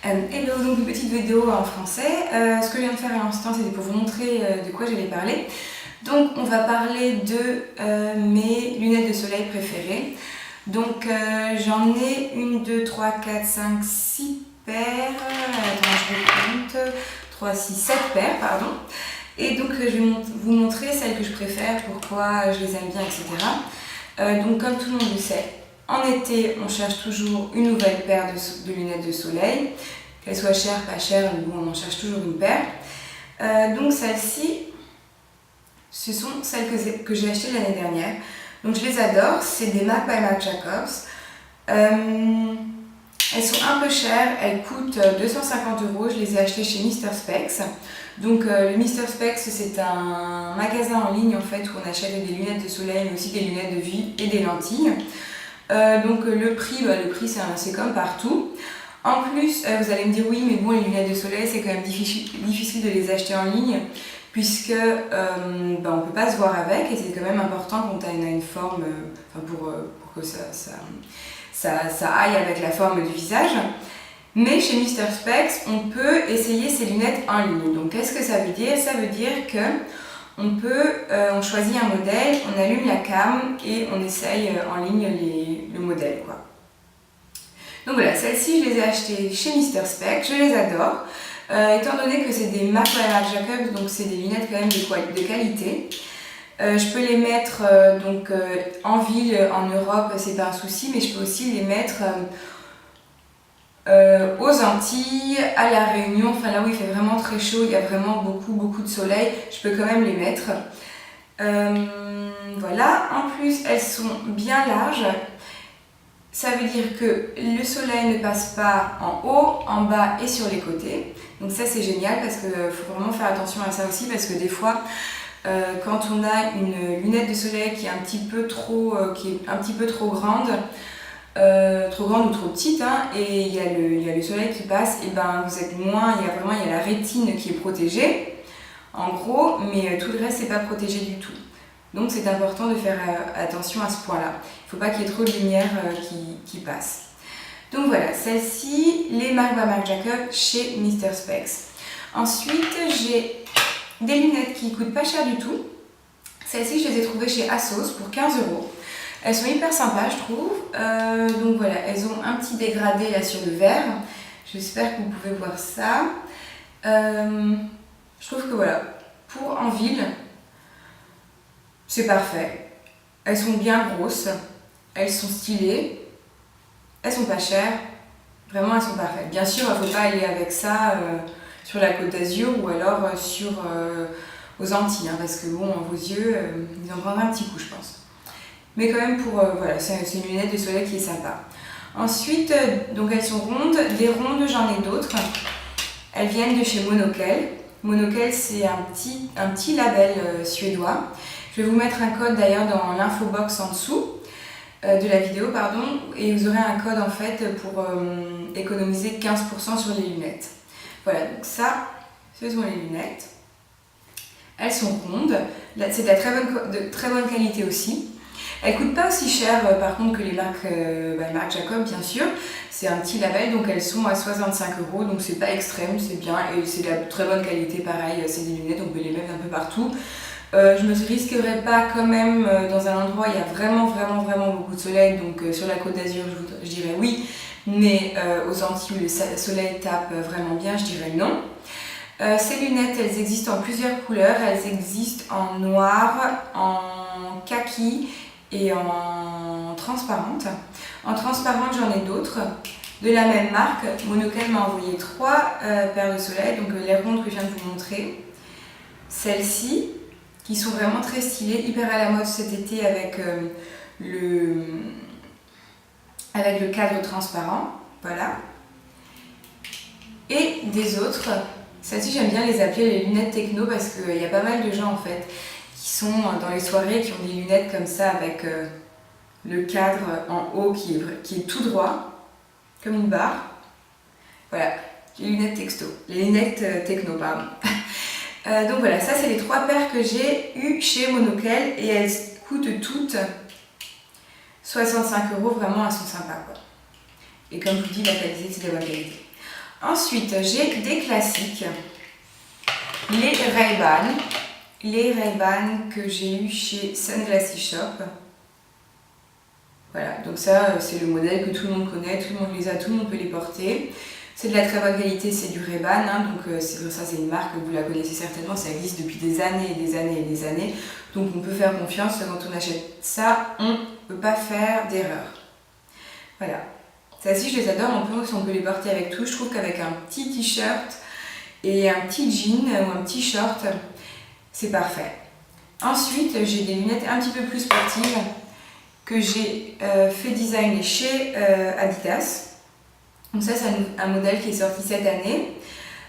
Hello, donc une petite vidéo en français. Ce que je viens de faire à l'instant, c'était pour vous montrer de quoi j'allais parler. Donc on va parler de mes lunettes de soleil préférées. Donc j'en ai 1, 2, 3, 4, 5, 6 paires. Attends, je compte. 3, 6, 7 paires, pardon. Et donc je vais vous montrer celles que je préfère, pourquoi je les aime bien, etc. Donc comme tout le monde le sait, en été, on cherche toujours une nouvelle paire de lunettes de soleil, qu'elles soient chères, pas chères, mais bon, on en cherche toujours une paire. Donc celles-ci, ce sont celles que j'ai achetées l'année dernière. Donc je les adore, c'est des MAC by Marc Jacobs. Elles sont un peu chères, elles coûtent 250 €, je les ai achetées chez Mister Spex. Donc le Mister Spex, c'est un magasin en ligne en fait où on achète des lunettes de soleil mais aussi des lunettes de vie et des lentilles. Donc le prix c'est comme partout. En plus, vous allez me dire oui, mais bon, les lunettes de soleil, c'est quand même difficile de les acheter en ligne puisque on ne peut pas se voir avec et c'est quand même important quand on a une forme, pour que ça aille avec la forme du visage. Mais chez Mister Spex, on peut essayer ces lunettes en ligne. Donc qu'est-ce que ça veut dire? Ça veut dire que on choisit un modèle, on allume la cam et on essaye en ligne le modèle, quoi. Donc voilà, celles-ci je les ai achetées chez Mister Spex, je les adore. Étant donné que c'est des MAC by Marc Jacobs, donc c'est des lunettes quand même de qualité. Je peux les mettre en ville, en Europe, c'est pas un souci, mais je peux aussi les mettre aux Antilles, à La Réunion, enfin là où il fait vraiment très chaud, il y a vraiment beaucoup de soleil, je peux quand même les mettre. Voilà, en plus elles sont bien larges, ça veut dire que le soleil ne passe pas en haut, en bas et sur les côtés. Donc ça c'est génial parce qu'il faut vraiment faire attention à ça aussi parce que des fois quand on a une lunette de soleil qui est un petit peu trop grande, ou trop petite, et il y a le soleil qui passe, et ben vous êtes moins, il y a la rétine qui est protégée, en gros, mais tout le reste c'est pas protégé du tout. Donc c'est important de faire attention à ce point-là. Il ne faut pas qu'il y ait trop de lumière qui passe. Donc voilà, celle-ci, les MAC by Marc Jacobs chez Mister Spex. Ensuite, j'ai des lunettes qui coûtent pas cher du tout. Celles-ci, je les ai trouvées chez ASOS pour 15 €. Elles sont hyper sympas, je trouve. Donc voilà, elles ont un petit dégradé là sur le verre. J'espère que vous pouvez voir ça. Je trouve que voilà, pour en ville, c'est parfait. Elles sont bien grosses, elles sont stylées, elles sont pas chères. Vraiment, elles sont parfaites. Bien sûr, il ne faut pas aller avec ça sur la Côte d'Azur ou alors aux Antilles, parce que bon, vos yeux, ils en prendront un petit coup, je pense. Mais quand même, voilà, c'est une lunette de soleil qui est sympa. Ensuite, donc elles sont rondes. Des rondes, j'en ai d'autres. Elles viennent de chez Monokel. Monokel, c'est un petit label suédois. Je vais vous mettre un code d'ailleurs dans l'infobox en dessous de la vidéo, pardon, et vous aurez un code en fait pour économiser 15% sur les lunettes. Voilà, donc ça, ce sont les lunettes. Elles sont rondes. C'est de très bonne qualité aussi. Elles ne coûtent pas aussi cher par contre que les marques by Marc Jacobs, bien sûr. C'est un petit label, donc elles sont à 65 €, donc c'est pas extrême, c'est bien. Et c'est de la très bonne qualité, pareil, c'est des lunettes, on peut les mettre un peu partout. Je ne me risquerais pas quand même dans un endroit où il y a vraiment beaucoup de soleil, donc sur la Côte d'Azur je dirais oui, mais aux Antilles où le soleil tape vraiment bien, je dirais non. Ces lunettes, elles existent en plusieurs couleurs, elles existent en noir, en kaki et en transparente. En transparente, j'en ai d'autres de la même marque. Monokel m'a envoyé 3 paires de soleil, donc les rondes que je viens de vous montrer. Celles-ci, qui sont vraiment très stylées, hyper à la mode cet été avec le cadre transparent, voilà. Et des autres, celles-ci j'aime bien les appeler les lunettes techno parce qu'il y a pas mal de gens en fait qui sont dans les soirées qui ont des lunettes comme ça avec le cadre en haut qui est tout droit, comme une barre. Voilà, les lunettes les lunettes techno, pardon. Donc voilà, ça c'est les 3 paires que j'ai eues chez Monokel et elles coûtent toutes 65 €, vraiment elles sont sympas quoi. Et comme je vous dis, la qualité c'est de la bonne qualité. Ensuite, j'ai des classiques. Les Ray-Ban. Les Ray-Ban que j'ai eu chez Sunglassy Shop. Voilà, donc ça c'est le modèle que tout le monde connaît, tout le monde les a, tout le monde peut les porter. C'est de la très bonne qualité, c'est du Ray-Ban, hein, donc ça c'est une marque, vous la connaissez certainement, ça existe depuis des années et des années et des années. Donc on peut faire confiance, quand on achète ça, on ne peut pas faire d'erreur. Voilà, ça aussi je les adore, en plus on peut les porter avec tout. Je trouve qu'avec un petit t-shirt et un petit jean ou un petit short, c'est parfait. Ensuite j'ai des lunettes un petit peu plus sportives que j'ai fait designer chez Adidas. Donc ça c'est un modèle qui est sorti cette année.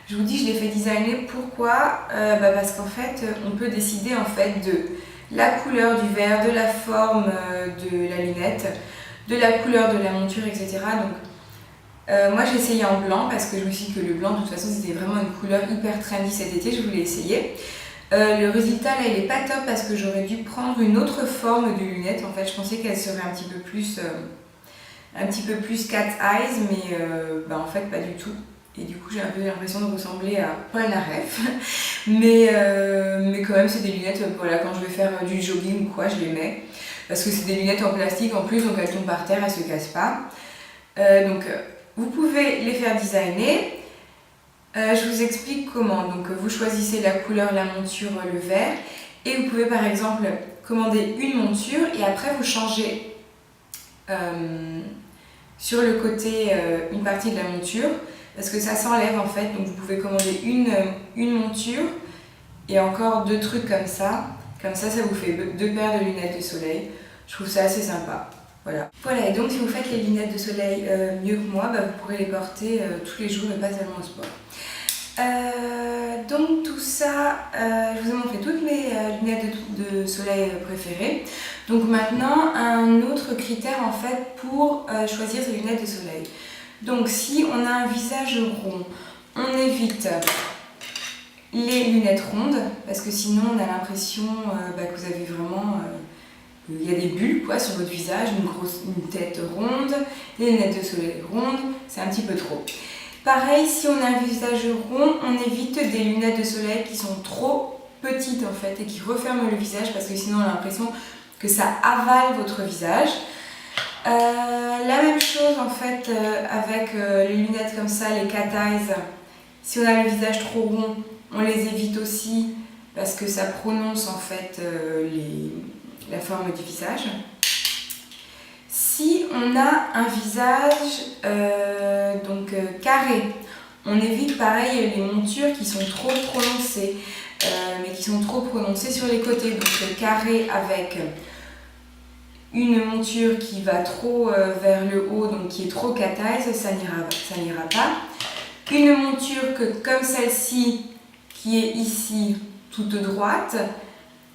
Je vous dis je l'ai fait designer, pourquoi parce qu'en fait on peut décider en fait de la couleur du verre, de la forme de la lunette, de la couleur de la monture, etc. Donc moi j'ai essayé en blanc parce que je me suis dit que le blanc de toute façon c'était vraiment une couleur hyper trendy cet été, je voulais essayer. Le résultat là il est pas top parce que j'aurais dû prendre une autre forme de lunette. En fait je pensais qu'elle serait un petit peu plus cat eyes, mais en fait pas du tout. Et du coup j'ai un peu l'impression de ressembler à Paul Naref. mais quand même c'est des lunettes, voilà, quand je vais faire du jogging ou quoi je les mets. Parce que c'est des lunettes en plastique en plus, donc elles tombent par terre, elles se cassent pas. Vous pouvez les faire designer. Je vous explique comment. Donc vous choisissez la couleur, la monture, le verre. Et vous pouvez par exemple commander une monture et après vous changez sur le côté une partie de la monture parce que ça s'enlève en fait. Donc vous pouvez commander une monture et encore deux trucs comme ça. Comme ça vous fait deux paires de lunettes de soleil. Je trouve ça assez sympa. Voilà, et donc si vous faites les lunettes de soleil mieux que moi, vous pourrez les porter tous les jours et pas seulement au sport. Donc tout ça, je vous ai montré toutes mes lunettes de soleil préférées. Donc maintenant, un autre critère en fait pour choisir ces lunettes de soleil. Donc si on a un visage rond, on évite les lunettes rondes parce que sinon on a l'impression que vous avez vraiment... il y a des bulles quoi, sur votre visage, une tête ronde, des lunettes de soleil rondes, c'est un petit peu trop. Pareil, si on a un visage rond, on évite des lunettes de soleil qui sont trop petites en fait et qui referment le visage parce que sinon on a l'impression que ça avale votre visage. La même chose en fait avec les lunettes comme ça, les cat eyes. Si on a le visage trop rond, on les évite aussi parce que ça prononce en fait la forme du visage. Si on a un visage carré, on évite pareil les montures qui sont trop prononcées, mais qui sont trop prononcées sur les côtés. Donc carré avec une monture qui va trop vers le haut, donc qui est trop cat eyes, ça n'ira pas. Une monture comme celle-ci, qui est ici toute droite,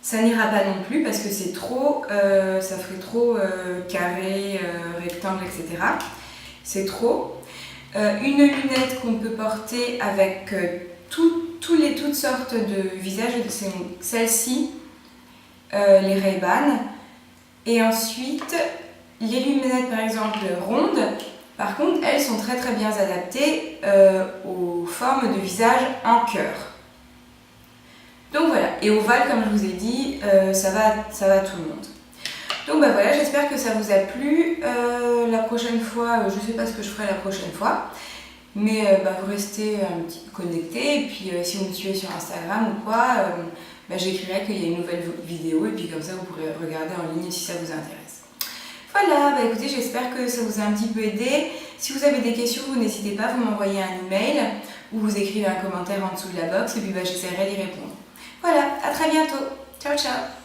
ça n'ira pas non plus parce que c'est trop, ça ferait trop carré, rectangle, etc. C'est trop. Une lunette qu'on peut porter avec toutes sortes de visages, c'est celle-ci, les Ray-Ban. Et ensuite, les lunettes par exemple rondes, par contre, elles sont très très bien adaptées aux formes de visage en cœur. Donc voilà, et ovale comme je vous ai dit, ça va à tout le monde. Donc voilà, j'espère que ça vous a plu. La prochaine fois, je ne sais pas ce que je ferai la prochaine fois, mais vous restez un petit peu connectés. Et puis si vous me suivez sur Instagram ou quoi, j'écrirai qu'il y a une nouvelle vidéo et puis comme ça vous pourrez regarder en ligne si ça vous intéresse. Voilà, écoutez, j'espère que ça vous a un petit peu aidé. Si vous avez des questions, vous n'hésitez pas, vous m'envoyez un email ou vous écrivez un commentaire en dessous de la box et puis j'essaierai d'y répondre. Voilà, à très bientôt. Ciao, ciao.